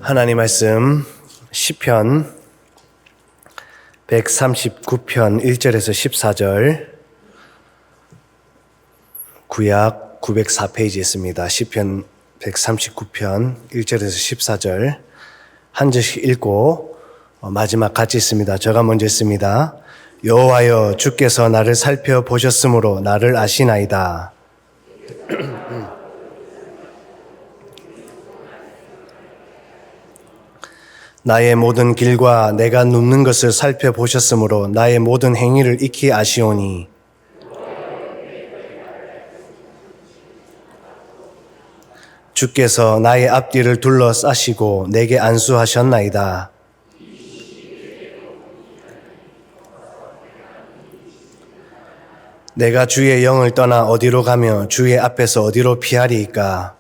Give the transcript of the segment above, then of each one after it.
하나님 말씀 시편 139편 1절에서 14절, 구약 904페이지에 있습니다. 시편 139편 1절에서 14절 한 절씩 읽고 마지막 같이 있습니다. 제가 먼저 읽습니다. 여호와여, 주께서 나를 살펴보셨으므로 나를 아시나이다. 나의 모든 길과 내가 눕는 것을 살펴보셨으므로 나의 모든 행위를 익히 아시오니, 주께서 나의 앞뒤를 둘러싸시고 내게 안수하셨나이다. 내가 주의 영을 떠나 어디로 가며 주의 앞에서 어디로 피하리이까?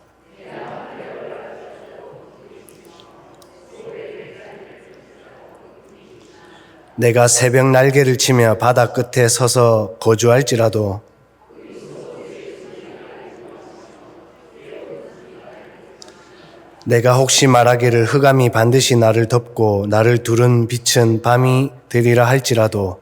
내가 새벽 날개를 치며 바다 끝에 서서 거주할지라도 내가 혹시 말하기를 흑암이 반드시 나를 덮고 나를 두른 빛은 밤이 되리라 할지라도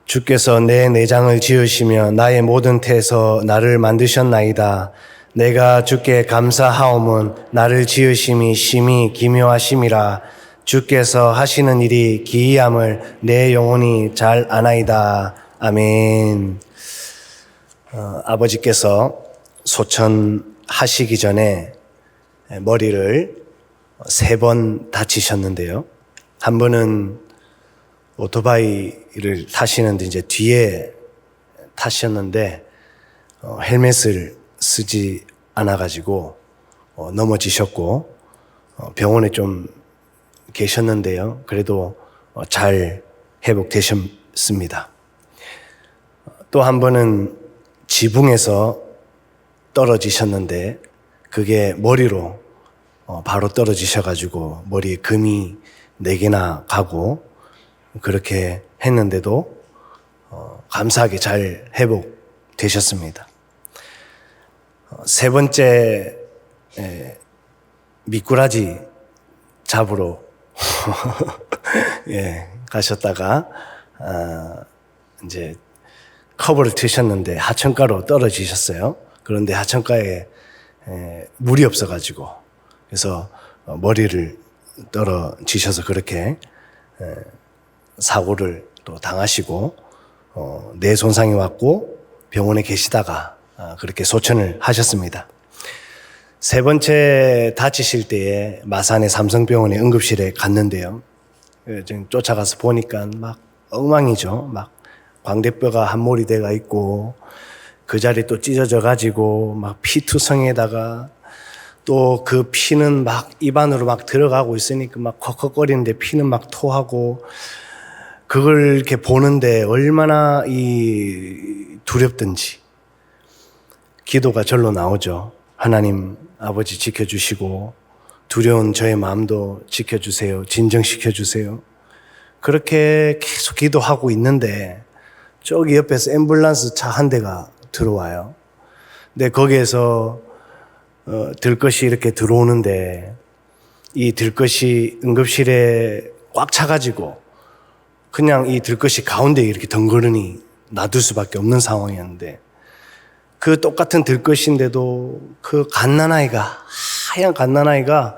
주께서 내 내장을 지으시며 나의 모든 태에서 나를 만드셨나이다. 내가 주께 감사하오문 나를 지으심이 심히 기묘하심이라. 주께서 하시는 일이 기이함을 내 영혼이 잘 아나이다. 아멘. 아버지께서 소천하시기 전에 머리를 3번 다치셨는데요. 한 번은 오토바이를 타시는데 이제 뒤에 타셨는데 헬멧을 쓰지 않아가지고 넘어지셨고 병원에 좀 계셨는데요. 그래도 잘 회복되셨습니다. 또 한 번은 지붕에서 떨어지셨는데 그게 머리로 바로 떨어지셔가지고 머리에 금이 4개나 가고 그렇게 했는데도 감사하게 잘 회복되셨습니다. 3번째 미꾸라지 잡으러 가셨다가 이제 커버를 트셨는데 하천가로 떨어지셨어요. 그런데 하천가에 물이 없어가지고 그래서 머리를 떨어지셔서 그렇게 사고를 또 당하시고 뇌 손상이 왔고 병원에 계시다가 그렇게 소천을 하셨습니다. 3번째 다치실 때에 마산의 삼성병원의 응급실에 갔는데요. 지금 쫓아가서 보니까 막 엉망이죠. 막 광대뼈가 한몰이 돼가 있고 그 자리 또 찢어져 가지고 막 피투성에다가 또 그 피는 막 입안으로 막 들어가고 있으니까 막 컥컥거리는데 피는 막 토하고 그걸 이렇게 보는데 얼마나 두렵든지 기도가 절로 나오죠. 하나님 아버지 지켜주시고 두려운 저의 마음도 지켜주세요. 진정시켜주세요. 그렇게 계속 기도하고 있는데 저기 옆에서 앰뷸런스 차 한 대가 들어와요. 근데 거기에서 들것이 이렇게 들어오는데 이 들것이 응급실에 꽉 차가지고 그냥 이 들것이 가운데 이렇게 덩그러니 놔둘 수밖에 없는 상황이었는데 그 똑같은 들것인데도 그 하얀 갓난아이가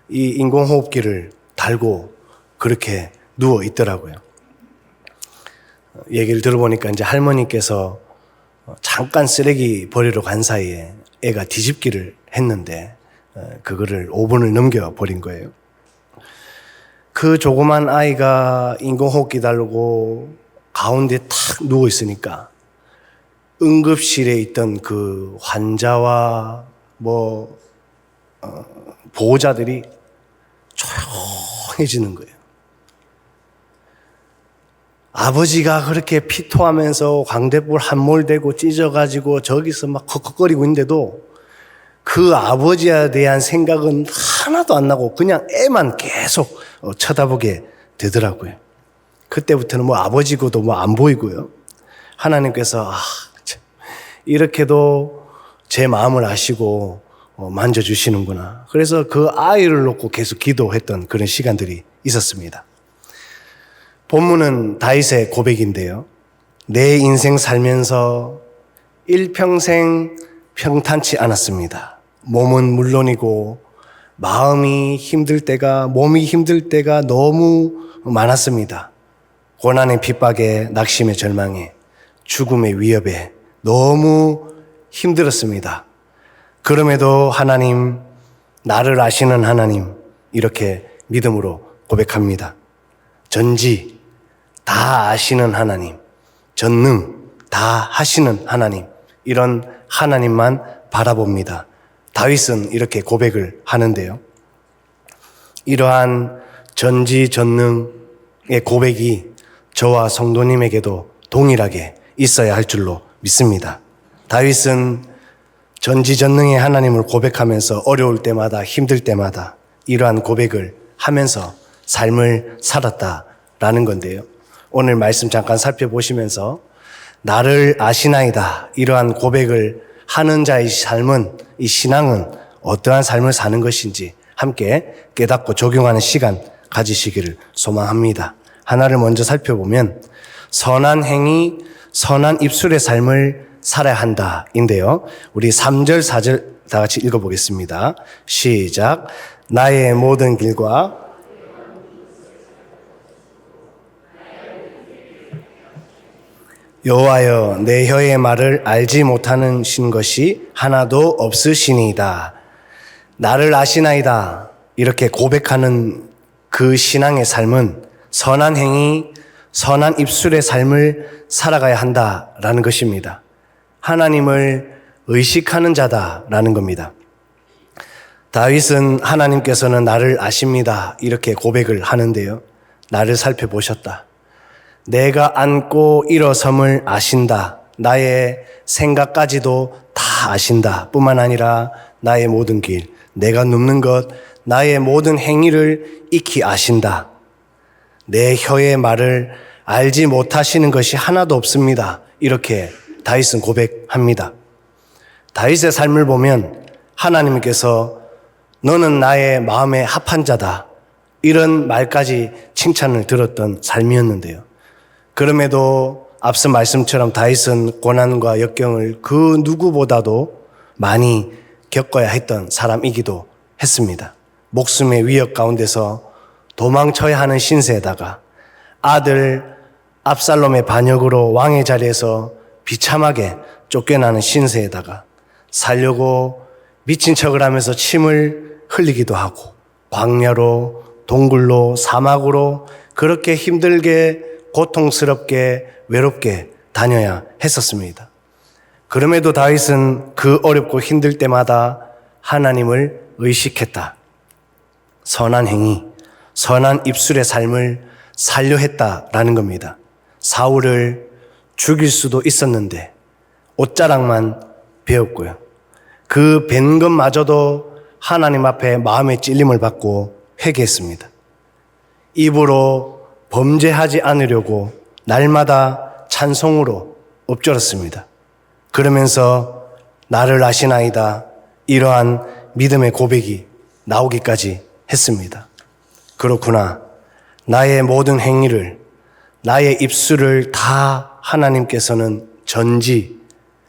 이 인공호흡기를 달고 그렇게 누워 있더라고요. 얘기를 들어보니까 이제 할머니께서 잠깐 쓰레기 버리러 간 사이에 애가 뒤집기를 했는데 그거를 5분을 넘겨버린 거예요. 그 조그만 아이가 인공호흡기 달고 가운데 탁 누워 있으니까 응급실에 있던 그 환자와 보호자들이 조용해지는 거예요. 아버지가 그렇게 피토하면서 광대뼈 함몰되고 찢어가지고 저기서 막 컥컥거리고 있는데도 그 아버지에 대한 생각은 하나도 안 나고 그냥 애만 계속 쳐다보게 되더라고요. 그때부터는 아버지고도 안 보이고요. 하나님께서 참, 이렇게도 제 마음을 아시고 만져주시는구나. 그래서 그 아이를 놓고 계속 기도했던 그런 시간들이 있었습니다. 본문은 다윗의 고백인데요. 내 인생 살면서 일평생 평탄치 않았습니다. 몸은 물론이고 마음이 힘들 때가, 몸이 힘들 때가 너무 많았습니다. 고난의 핍박에, 낙심의 절망에, 죽음의 위협에 너무 힘들었습니다. 그럼에도 하나님, 나를 아시는 하나님, 이렇게 믿음으로 고백합니다. 전지 다 아시는 하나님, 전능 다 하시는 하나님, 이런 하나님만 바라봅니다. 다윗은 이렇게 고백을 하는데요. 이러한 전지전능의 고백이 저와 성도님에게도 동일하게 있어야 할 줄로 믿습니다. 다윗은 전지전능의 하나님을 고백하면서 어려울 때마다, 힘들 때마다 이러한 고백을 하면서 삶을 살았다라는 건데요. 오늘 말씀 잠깐 살펴보시면서 나를 아시나이다, 이러한 고백을 하는 자의 삶은, 이 신앙은 어떠한 삶을 사는 것인지 함께 깨닫고 적용하는 시간 가지시기를 소망합니다. 하나를 먼저 살펴보면 선한 행위, 선한 입술의 삶을 살아야 한다 인데요. 우리 3절, 4절 다 같이 읽어보겠습니다. 시작. 나의 모든 길과 여호와여, 내 혀의 말을 알지 못하는 신 것이 하나도 없으시니이다. 나를 아시나이다, 이렇게 고백하는 그 신앙의 삶은 선한 행위, 선한 입술의 삶을 살아가야 한다라는 것입니다. 하나님을 의식하는 자다라는 겁니다. 다윗은 하나님께서는 나를 아십니다, 이렇게 고백을 하는데요. 나를 살펴보셨다. 내가 앉고 일어섬을 아신다. 나의 생각까지도 다 아신다. 뿐만 아니라 나의 모든 길, 내가 눕는 것, 나의 모든 행위를 익히 아신다. 내 혀의 말을 알지 못하시는 것이 하나도 없습니다. 이렇게 다윗은 고백합니다. 다윗의 삶을 보면 하나님께서 너는 나의 마음에 합한 자다, 이런 말까지 칭찬을 들었던 삶이었는데요. 그럼에도 앞서 말씀처럼 다윗은 고난과 역경을 그 누구보다도 많이 겪어야 했던 사람이기도 했습니다. 목숨의 위협 가운데서 도망쳐야 하는 신세에다가 아들 압살롬의 반역으로 왕의 자리에서 비참하게 쫓겨나는 신세에다가 살려고 미친 척을 하면서 침을 흘리기도 하고 광야로, 동굴로, 사막으로 그렇게 힘들게 고통스럽게 외롭게 다녀야 했었습니다. 그럼에도 다윗은 그 어렵고 힘들 때마다 하나님을 의식했다. 선한 행위, 선한 입술의 삶을 살려 했다라는 겁니다. 사울을 죽일 수도 있었는데 옷자락만 베었고요. 그 벤 것마저도 하나님 앞에 마음의 찔림을 받고 회개했습니다. 입으로 범죄하지 않으려고 날마다 찬송으로 엎드렸습니다. 그러면서 나를 아시나이다, 이러한 믿음의 고백이 나오기까지 했습니다. 그렇구나. 나의 모든 행위를, 나의 입술을 다 하나님께서는 전지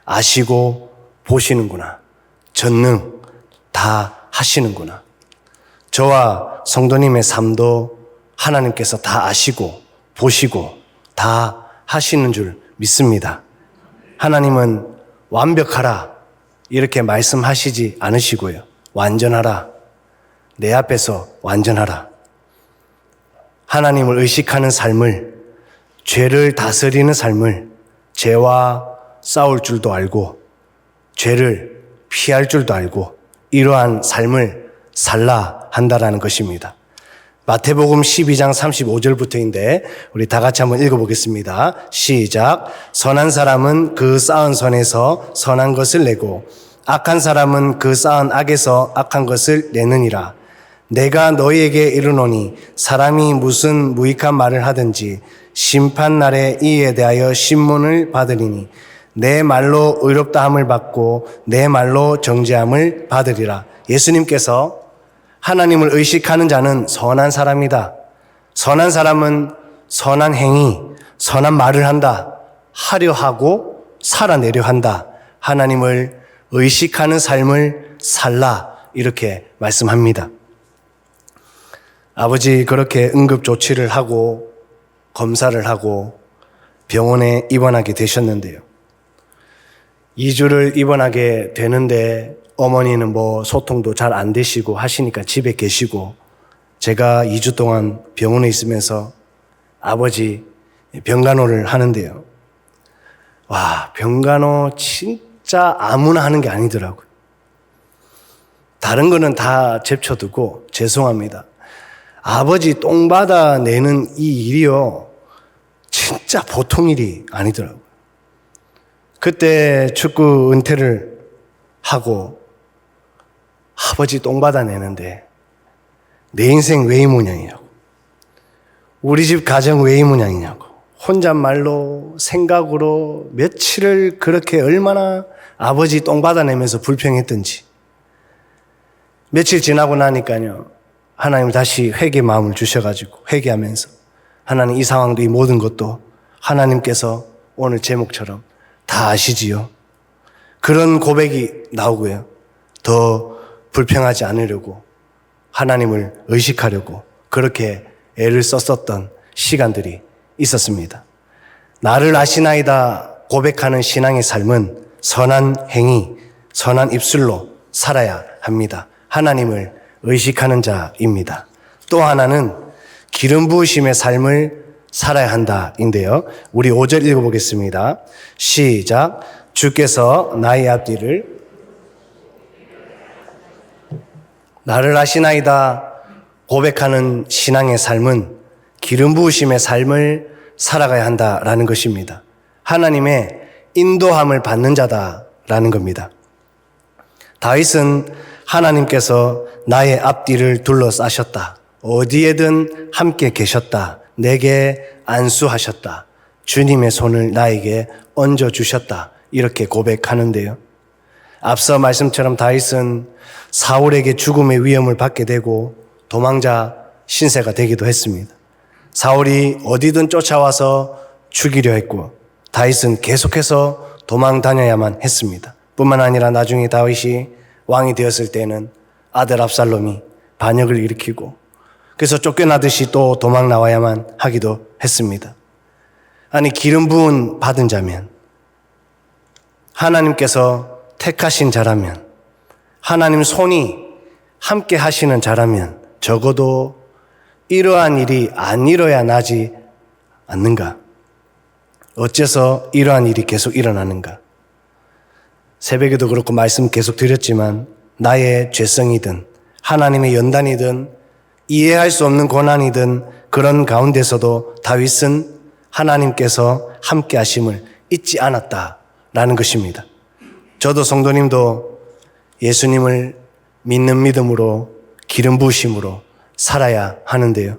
아시고 보시는구나. 전능 다 하시는구나. 저와 성도님의 삶도 하나님께서 다 아시고 보시고 다 하시는 줄 믿습니다. 하나님은 완벽하라 이렇게 말씀하시지 않으시고요. 완전하라. 내 앞에서 완전하라. 하나님을 의식하는 삶을, 죄를 다스리는 삶을, 죄와 싸울 줄도 알고 죄를 피할 줄도 알고 이러한 삶을 살라 한다라는 것입니다. 마태복음 12장 35절부터인데 우리 다 같이 한번 읽어보겠습니다. 시작. 선한 사람은 그 쌓은 선에서 선한 것을 내고 악한 사람은 그 쌓은 악에서 악한 것을 내느니라. 내가 너희에게 이르노니 사람이 무슨 무익한 말을 하든지 심판 날에 이에 대하여 신문을 받으리니 내 말로 의롭다함을 받고 내 말로 정죄함을 받으리라. 예수님께서 하나님을 의식하는 자는 선한 사람이다. 선한 사람은 선한 행위, 선한 말을 한다. 하려 하고 살아내려 한다. 하나님을 의식하는 삶을 살라. 이렇게 말씀합니다. 아버지 그렇게 응급조치를 하고 검사를 하고 병원에 입원하게 되셨는데요. 2주를 입원하게 되는데 어머니는 소통도 잘 안 되시고 하시니까 집에 계시고 제가 2주 동안 병원에 있으면서 아버지 병간호를 하는데요. 와, 병간호 진짜 아무나 하는 게 아니더라고요. 다른 거는 다 제쳐두고 죄송합니다. 아버지 똥 받아내는 이 일이요. 진짜 보통 일이 아니더라고요. 그때 축구 은퇴를 하고 아버지 똥 받아내는데 내 인생 왜 이 모양이냐고. 우리 집 가정 왜 이 모양이냐고. 혼잣말로 생각으로 며칠을 그렇게 얼마나 아버지 똥 받아내면서 불평했던지. 며칠 지나고 나니까요. 하나님 다시 회개 마음을 주셔가지고 회개하면서 하나님 이 상황도 이 모든 것도 하나님께서 오늘 제목처럼 다 아시지요. 그런 고백이 나오고요. 더 불평하지 않으려고 하나님을 의식하려고 그렇게 애를 썼었던 시간들이 있었습니다. 나를 아시나이다 고백하는 신앙의 삶은 선한 행위, 선한 입술로 살아야 합니다. 하나님을 의식하는 자입니다. 또 하나는 기름 부으심의 삶을 살아야 한다인데요. 우리 5절 읽어보겠습니다. 시작. 주께서 나의 앞뒤를 나를 아시나이다 고백하는 신앙의 삶은 기름 부으심의 삶을 살아가야 한다라는 것입니다. 하나님의 인도함을 받는 자다라는 겁니다. 다윗은 하나님께서 나의 앞뒤를 둘러싸셨다. 어디에든 함께 계셨다. 내게 안수하셨다. 주님의 손을 나에게 얹어주셨다. 이렇게 고백하는데요. 앞서 말씀처럼 다윗은 사울에게 죽음의 위험을 받게 되고 도망자 신세가 되기도 했습니다. 사울이 어디든 쫓아와서 죽이려 했고 다윗은 계속해서 도망 다녀야만 했습니다. 뿐만 아니라 나중에 다윗이 왕이 되었을 때는 아들 압살롬이 반역을 일으키고 그래서 쫓겨나듯이 또 도망 나와야만 하기도 했습니다. 아니 기름 부은 받은 자면 하나님께서 택하신 자라면 하나님 손이 함께 하시는 자라면 적어도 이러한 일이 안 일어야 나지 않는가? 어째서 이러한 일이 계속 일어나는가? 새벽에도 그렇고 말씀 계속 드렸지만 나의 죄성이든 하나님의 연단이든 이해할 수 없는 고난이든 그런 가운데서도 다윗은 하나님께서 함께 하심을 잊지 않았다라는 것입니다. 저도 성도님도 예수님을 믿는 믿음으로 기름 부으심으로 살아야 하는데요.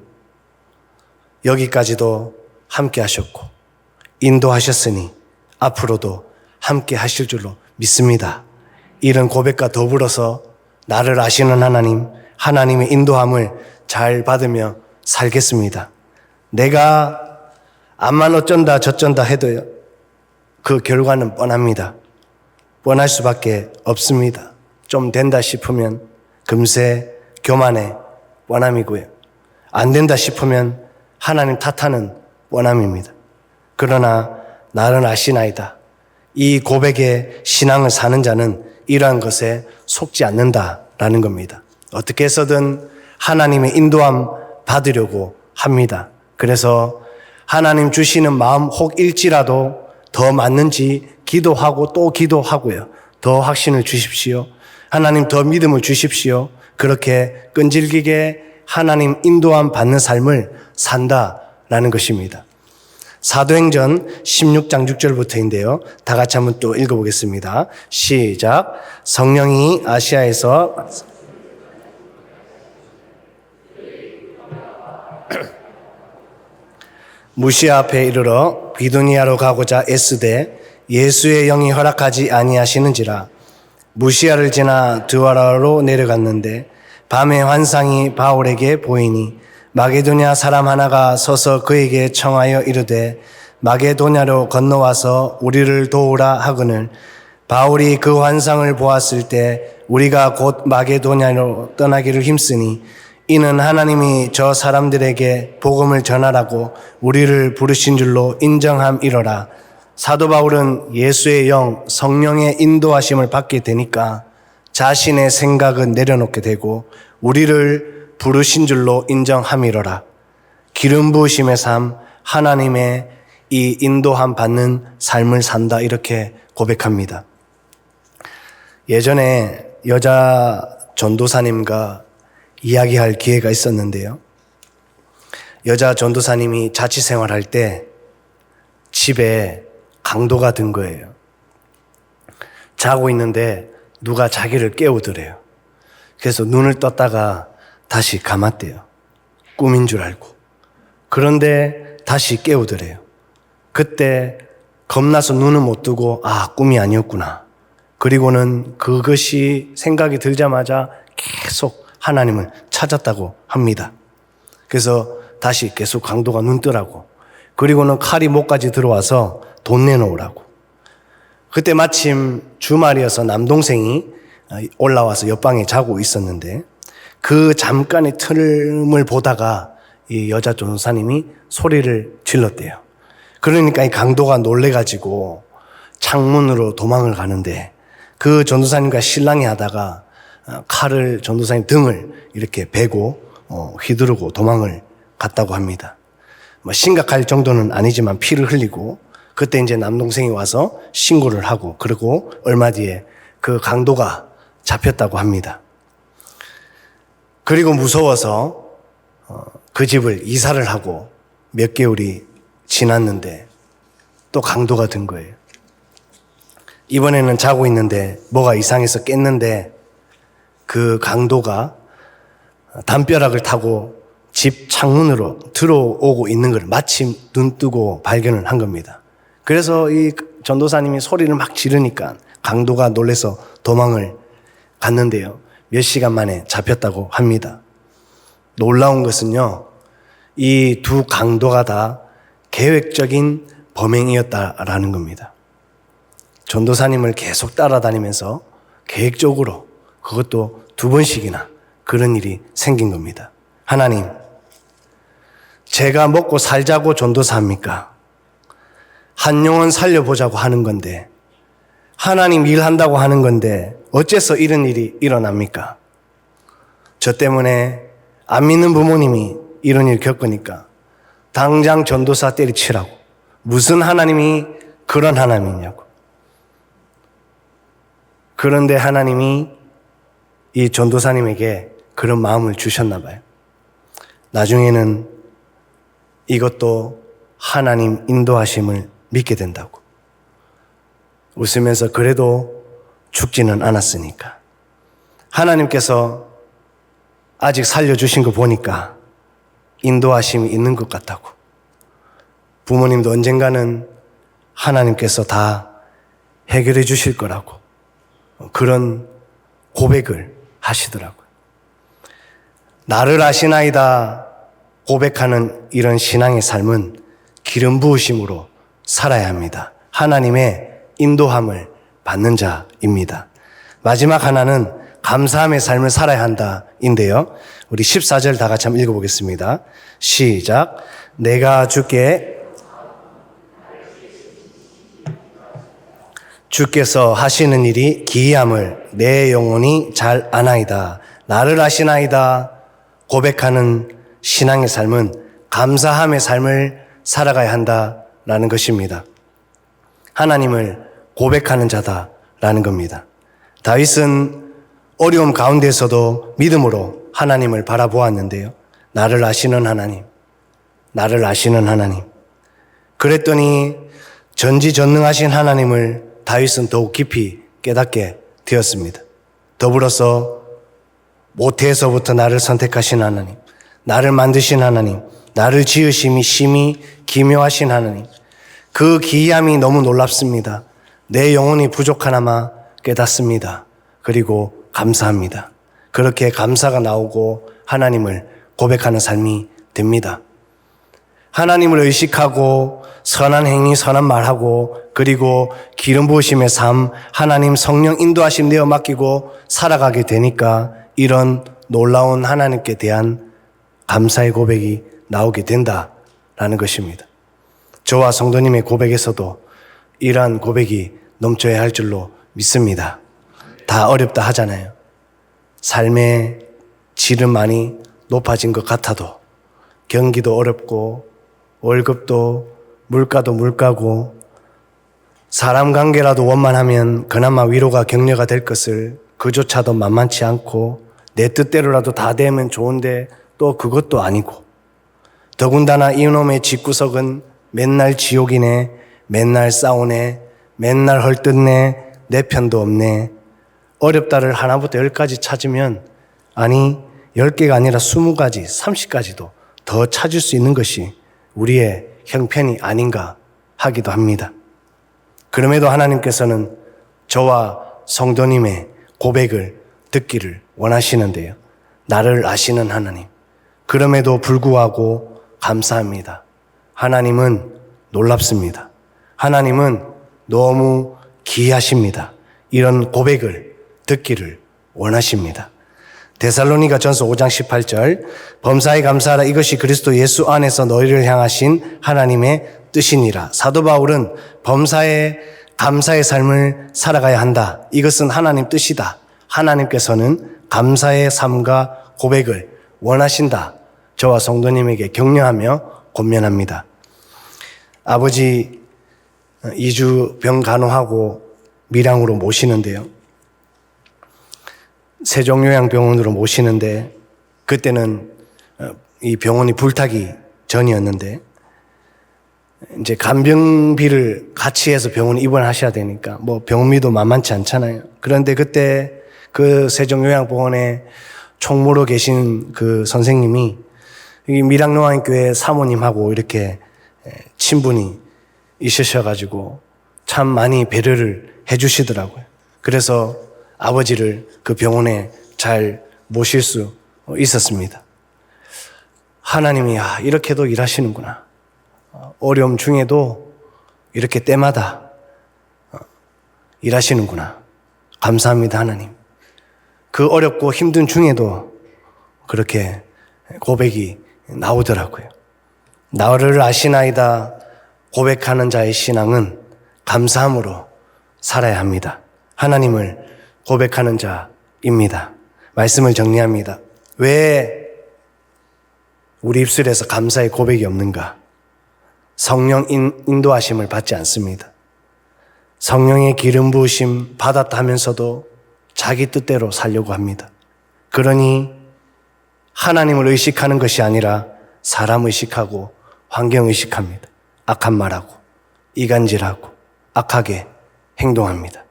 여기까지도 함께 하셨고 인도하셨으니 앞으로도 함께 하실 줄로 믿습니다. 이런 고백과 더불어서 나를 아시는 하나님, 하나님의 인도함을 잘 받으며 살겠습니다. 내가 암만 어쩐다 저쩐다 해도요. 그 결과는 뻔합니다. 뻔할 수밖에 없습니다. 좀 된다 싶으면 금세 교만의 뻔함이고요. 안 된다 싶으면 하나님 탓하는 뻔함입니다. 그러나 나는 아시나이다. 이 고백의 신앙을 사는 자는 이러한 것에 속지 않는다라는 겁니다. 어떻게 해서든 하나님의 인도함 받으려고 합니다. 그래서 하나님 주시는 마음 혹일지라도 더 맞는지 기도하고 또 기도하고요. 더 확신을 주십시오. 하나님 더 믿음을 주십시오. 그렇게 끈질기게 하나님 인도함 받는 삶을 산다라는 것입니다. 사도행전 16장 6절부터인데요. 다 같이 한번 또 읽어보겠습니다. 시작. 성령이 아시아에서 무시아 앞에 이르러 비두니아로 가고자 애쓰되 예수의 영이 허락하지 아니하시는지라. 무시아를 지나 드와라로 내려갔는데 밤에 환상이 바울에게 보이니 마게도냐 사람 하나가 서서 그에게 청하여 이르되 마게도냐로 건너와서 우리를 도우라 하거늘 바울이 그 환상을 보았을 때 우리가 곧 마게도냐로 떠나기를 힘쓰니 이는 하나님이 저 사람들에게 복음을 전하라고 우리를 부르신 줄로 인정함이로라. 사도 바울은 예수의 영, 성령의 인도하심을 받게 되니까 자신의 생각은 내려놓게 되고 우리를 부르신 줄로 인정함이로라. 기름 부으심의 삶, 하나님의 이 인도함 받는 삶을 산다, 이렇게 고백합니다. 예전에 여자 전도사님과 이야기할 기회가 있었는데요. 여자 전도사님이 자취 생활할 때 집에 강도가 든 거예요. 자고 있는데 누가 자기를 깨우더래요. 그래서 눈을 떴다가 다시 감았대요. 꿈인 줄 알고. 그런데 다시 깨우더래요. 그때 겁나서 눈을 못 뜨고 꿈이 아니었구나. 그리고는 그것이 생각이 들자마자 계속 하나님을 찾았다고 합니다. 그래서 다시 계속 강도가 눈 뜨라고. 그리고는 칼이 목까지 들어와서 돈 내놓으라고. 그때 마침 주말이어서 남동생이 올라와서 옆방에 자고 있었는데 그 잠깐의 틈을 보다가 이 여자 전도사님이 소리를 질렀대요. 그러니까 이 강도가 놀래가지고 창문으로 도망을 가는데 그 전도사님과 신랑이 하다가 칼을 전도사님 등을 이렇게 베고 휘두르고 도망을 갔다고 합니다. 심각할 정도는 아니지만 피를 흘리고 그때 이제 남동생이 와서 신고를 하고 그리고 얼마 뒤에 그 강도가 잡혔다고 합니다. 그리고 무서워서 그 집을 이사를 하고 몇 개월이 지났는데 또 강도가 든 거예요. 이번에는 자고 있는데 뭐가 이상해서 깼는데 그 강도가 담벼락을 타고 집 창문으로 들어오고 있는 걸 마침 눈 뜨고 발견을 한 겁니다. 그래서 이 전도사님이 소리를 막 지르니까 강도가 놀라서 도망을 갔는데요. 몇 시간 만에 잡혔다고 합니다. 놀라운 것은요, 이 두 강도가 다 계획적인 범행이었다라는 겁니다. 전도사님을 계속 따라다니면서 계획적으로 그것도 2번씩이나 그런 일이 생긴 겁니다. 하나님, 제가 먹고 살자고 전도사합니까? 한 영혼 살려보자고 하는 건데, 하나님 일한다고 하는 건데 어째서 이런 일이 일어납니까? 저 때문에 안 믿는 부모님이 이런 일 겪으니까 당장 전도사 때리치라고. 무슨 하나님이 그런 하나님이냐고. 그런데 하나님이 이 전도사님에게 그런 마음을 주셨나 봐요. 나중에는 이것도 하나님 인도하심을 믿게 된다고. 웃으면서 그래도 죽지는 않았으니까. 하나님께서 아직 살려주신 거 보니까 인도하심이 있는 것 같다고. 부모님도 언젠가는 하나님께서 다 해결해 주실 거라고 그런 고백을 하시더라고요. 나를 아시나이다 고백하는 이런 신앙의 삶은 기름 부으심으로 살아야 합니다. 하나님의 인도함을 받는 자입니다. 마지막 하나는 감사함의 삶을 살아야 한다인데요. 우리 14절 다 같이 한번 읽어보겠습니다. 시작. 내가 주께서 하시는 일이 기이함을 내 영혼이 잘 아나이다. 나를 아시나이다 고백하는 신앙의 삶은 감사함의 삶을 살아가야 한다라는 것입니다. 하나님을 고백하는 자다라는 겁니다. 다윗은 어려움 가운데서도 믿음으로 하나님을 바라보았는데요. 나를 아시는 하나님, 나를 아시는 하나님. 그랬더니 전지전능하신 하나님을 다윗은 더욱 깊이 깨닫게 되었습니다. 더불어서 모태에서부터 나를 선택하신 하나님, 나를 만드신 하나님, 나를 지으심이 심히 기묘하신 하나님, 그 기이함이 너무 놀랍습니다. 내 영혼이 부족하나마 깨닫습니다. 그리고 감사합니다. 그렇게 감사가 나오고 하나님을 고백하는 삶이 됩니다. 하나님을 의식하고 선한 행위, 선한 말하고 그리고 기름 부으심의 삶, 하나님 성령 인도하심 내어 맡기고 살아가게 되니까 이런 놀라운 하나님께 대한 감사의 고백이 나오게 된다라는 것입니다. 저와 성도님의 고백에서도 이러한 고백이 넘쳐야 할 줄로 믿습니다. 다 어렵다 하잖아요. 삶의 질은 많이 높아진 것 같아도 경기도 어렵고 월급도 물가도 물가고 사람 관계라도 원만하면 그나마 위로가 격려가 될 것을 그조차도 만만치 않고 내 뜻대로라도 다 되면 좋은데 또 그것도 아니고 더군다나 이놈의 집구석은 맨날 지옥이네, 맨날 싸우네, 맨날 헐뜯네, 내 편도 없네. 어렵다를 하나부터 10까지 찾으면 아니 10개가 아니라 20가지, 30가지도 더 찾을 수 있는 것이 우리의 형편이 아닌가 하기도 합니다. 그럼에도 하나님께서는 저와 성도님의 고백을 듣기를 원하시는데요. 나를 아시는 하나님. 그럼에도 불구하고 감사합니다. 하나님은 놀랍습니다. 하나님은 너무 기이하십니다. 이런 고백을 듣기를 원하십니다. 데살로니가 전서 5장 18절 범사에 감사하라 이것이 그리스도 예수 안에서 너희를 향하신 하나님의 뜻이니라. 사도 바울은 범사에 감사의 삶을 살아가야 한다. 이것은 하나님 뜻이다. 하나님께서는 감사의 삶과 고백을 원하신다. 저와 성도님에게 격려하며 권면합니다. 아버지 2주 병 간호하고 밀양으로 모시는데요. 세종요양병원으로 모시는데 그때는 이 병원이 불타기 전이었는데 이제 간병비를 같이 해서 병원에 입원하셔야 되니까 뭐 병비도 만만치 않잖아요. 그런데 그때 그 세종요양병원에 총무로 계신 그 선생님이 이 밀양노안교회 사모님하고 이렇게 친분이 있으셔가지고 참 많이 배려를 해주시더라고요. 그래서 아버지를 그 병원에 잘 모실 수 있었습니다. 하나님이 이렇게도 일하시는구나. 어려움 중에도 이렇게 때마다 일하시는구나. 감사합니다, 하나님. 그 어렵고 힘든 중에도 그렇게 고백이 나오더라고요. 나를 아시나이다 고백하는 자의 신앙은 감사함으로 살아야 합니다. 하나님을 고백하는 자입니다. 말씀을 정리합니다. 왜 우리 입술에서 감사의 고백이 없는가? 성령 인도하심을 받지 않습니다. 성령의 기름 부으심 받았다 하면서도 자기 뜻대로 살려고 합니다. 그러니 하나님을 의식하는 것이 아니라 사람 의식하고 환경 의식합니다. 악한 말하고 이간질하고 악하게 행동합니다.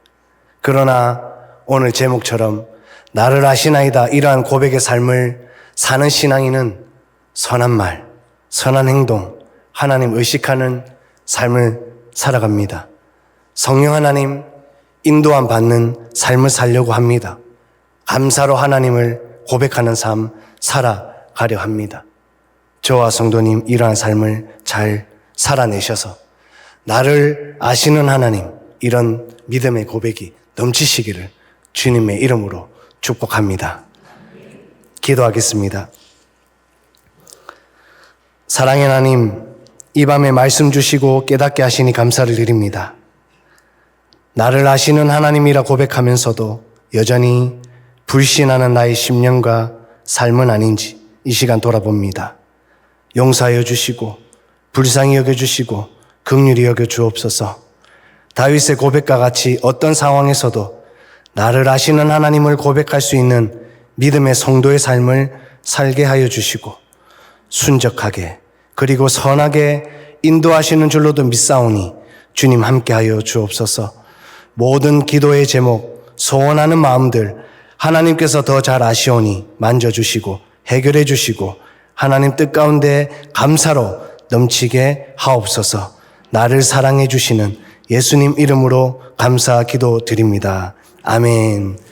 그러나 오늘 제목처럼 나를 아시나이다 이러한 고백의 삶을 사는 신앙인은 선한 말, 선한 행동, 하나님 의식하는 삶을 살아갑니다. 성령 하나님 인도함 받는 삶을 살려고 합니다. 감사로 하나님을 고백하는 삶 살아가려 합니다. 저와 성도님 이러한 삶을 잘 살아내셔서 나를 아시는 하나님 이런 믿음의 고백이 넘치시기를 주님의 이름으로 축복합니다. 기도하겠습니다. 사랑의 하나님, 이 밤에 말씀 주시고 깨닫게 하시니 감사를 드립니다. 나를 아시는 하나님이라 고백하면서도 여전히 불신하는 나의 심령과 삶은 아닌지 이 시간 돌아봅니다. 용서하여 주시고 불쌍히 여겨주시고 긍휼히 여겨 주옵소서. 다윗의 고백과 같이 어떤 상황에서도 나를 아시는 하나님을 고백할 수 있는 믿음의 성도의 삶을 살게 하여 주시고 순적하게 그리고 선하게 인도하시는 줄로도 믿사오니 주님 함께하여 주옵소서. 모든 기도의 제목, 소원하는 마음들 하나님께서 더 잘 아시오니 만져주시고 해결해 주시고 하나님 뜻 가운데 감사로 넘치게 하옵소서. 나를 사랑해 주시는 예수님 이름으로 감사 기도드립니다. 아멘.